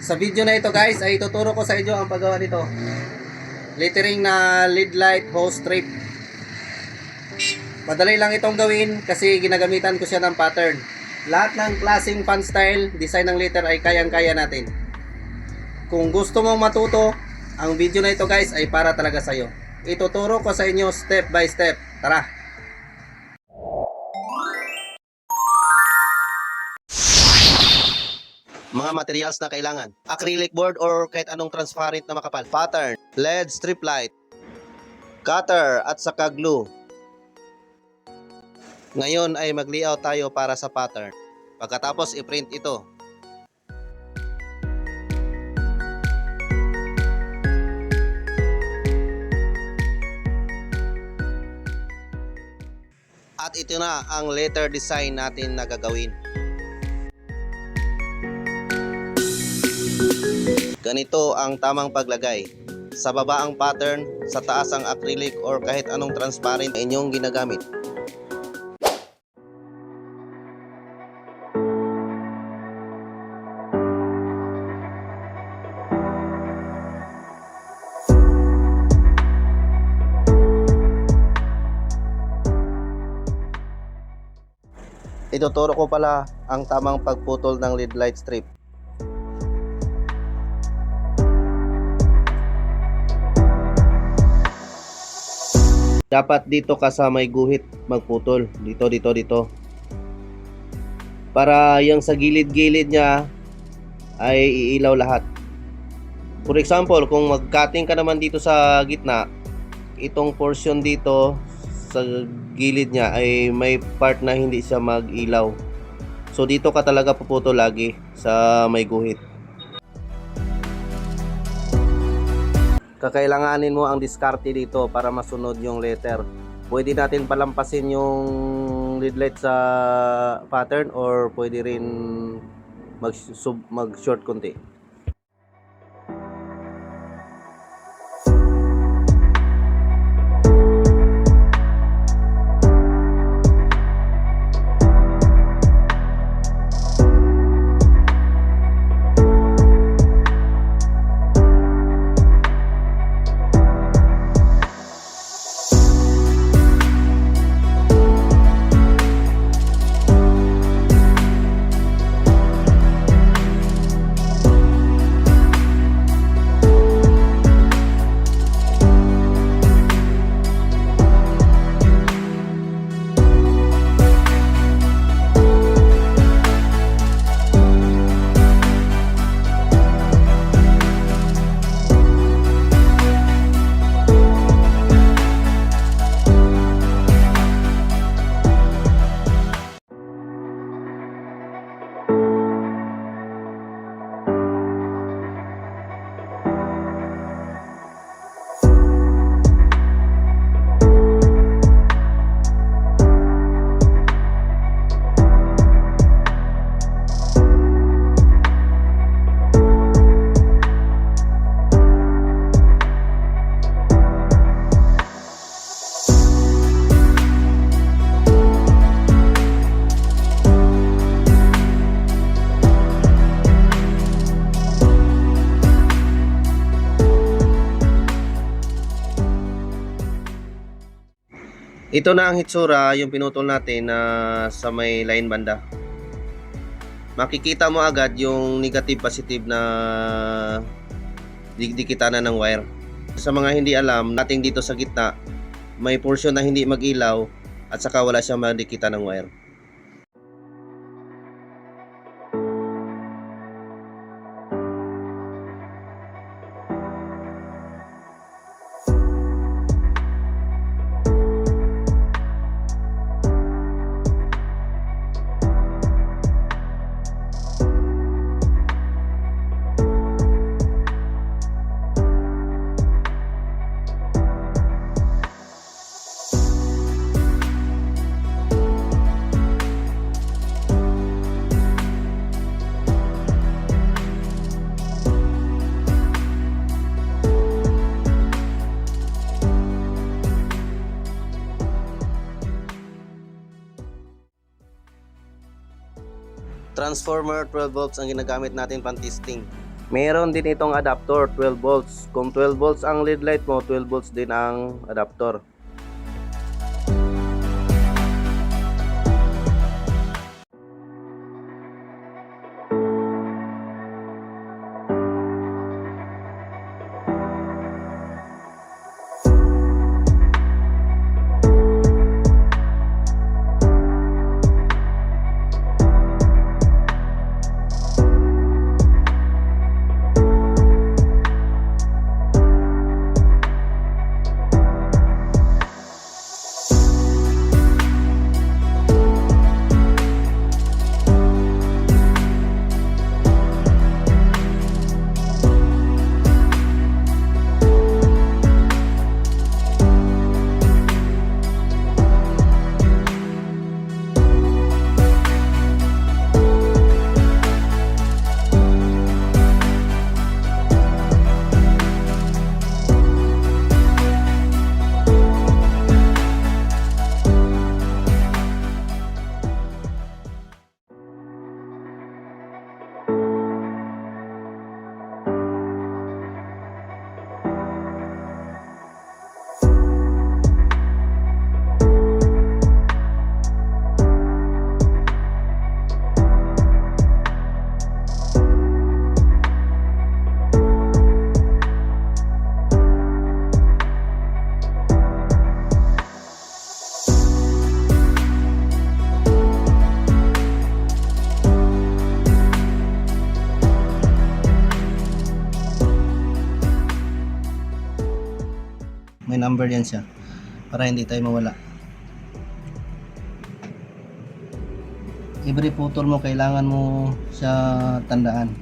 Sa video na ito guys ay ituturo ko sa inyo ang paggawa nito. Lettering na lead light hose strip. Madali lang itong gawin kasi ginagamitan ko siya ng pattern. Lahat ng klaseng fan style, design ng letter ay kayang-kaya natin. Kung gusto mong matuto, ang video na ito guys ay para talaga sa iyo. Ituturo ko sa inyo step by step. Tara! Mga materials na kailangan: acrylic board or kahit anong transparent na makapal, pattern, LED strip light, cutter at saka glue. Ngayon ay mag-layout tayo para sa pattern. Pagkatapos i-print ito. At ito na ang letter design natin na gagawin. Ganito ang tamang paglagay. Sa baba ang pattern, sa taas ang acrylic or kahit anong transparent na inyong ginagamit. Ituturo ko pala ang tamang pagputol ng lead light strip. Dapat dito ka sa may guhit magputol. Dito. Para yung sa gilid-gilid niya ay iilaw lahat. For example, kung mag-cutting ka naman dito sa gitna, itong portion dito sa gilid niya ay may part na hindi siya mag-ilaw. So dito ka talaga puputol lagi sa may guhit. Kakailanganin mo ang diskarte dito para masunod yung letter. Pwede natin palampasin yung lead light sa pattern or pwede rin mag-short konti. Ito na ang hitsura, yung pinutol natin na sa may line banda. Makikita mo agad yung negative positive na dikdikitanan ng wire. Sa mga hindi alam, nating dito sa gitna may portion na hindi mag-ilaw at saka wala siyang madikita ng wire. Transformer 12 volts ang ginagamit natin pang testing. Meron din itong adapter 12 volts. Kung 12 volts ang LED light mo, 12 volts din ang adapter. May number yan siya para hindi tayo mawala. Every putol mo kailangan mo siya tandaan.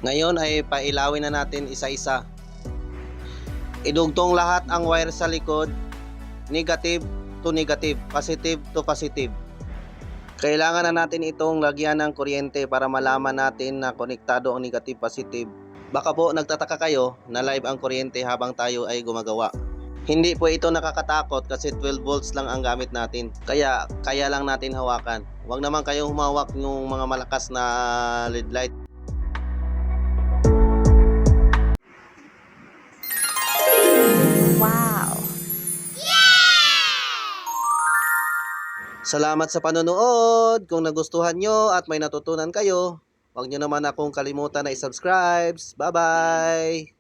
Ngayon ay pailawin na natin isa-isa. Idugtong lahat ang wire sa likod, negative to negative, positive to positive. Kailangan na natin itong lagyan ng kuryente para malaman natin na konektado ang negative positive. Baka po nagtataka kayo na live ang kuryente habang tayo ay gumagawa. Hindi po ito nakakatakot kasi 12 volts lang ang gamit natin. Kaya lang natin hawakan. Huwag naman kayong humawak ng mga malakas na LED light. Wow! Salamat sa panonood. Kung nagustuhan nyo at may natutunan kayo, huwag nyo naman akong kalimutan na i-subscribe. Bye-bye!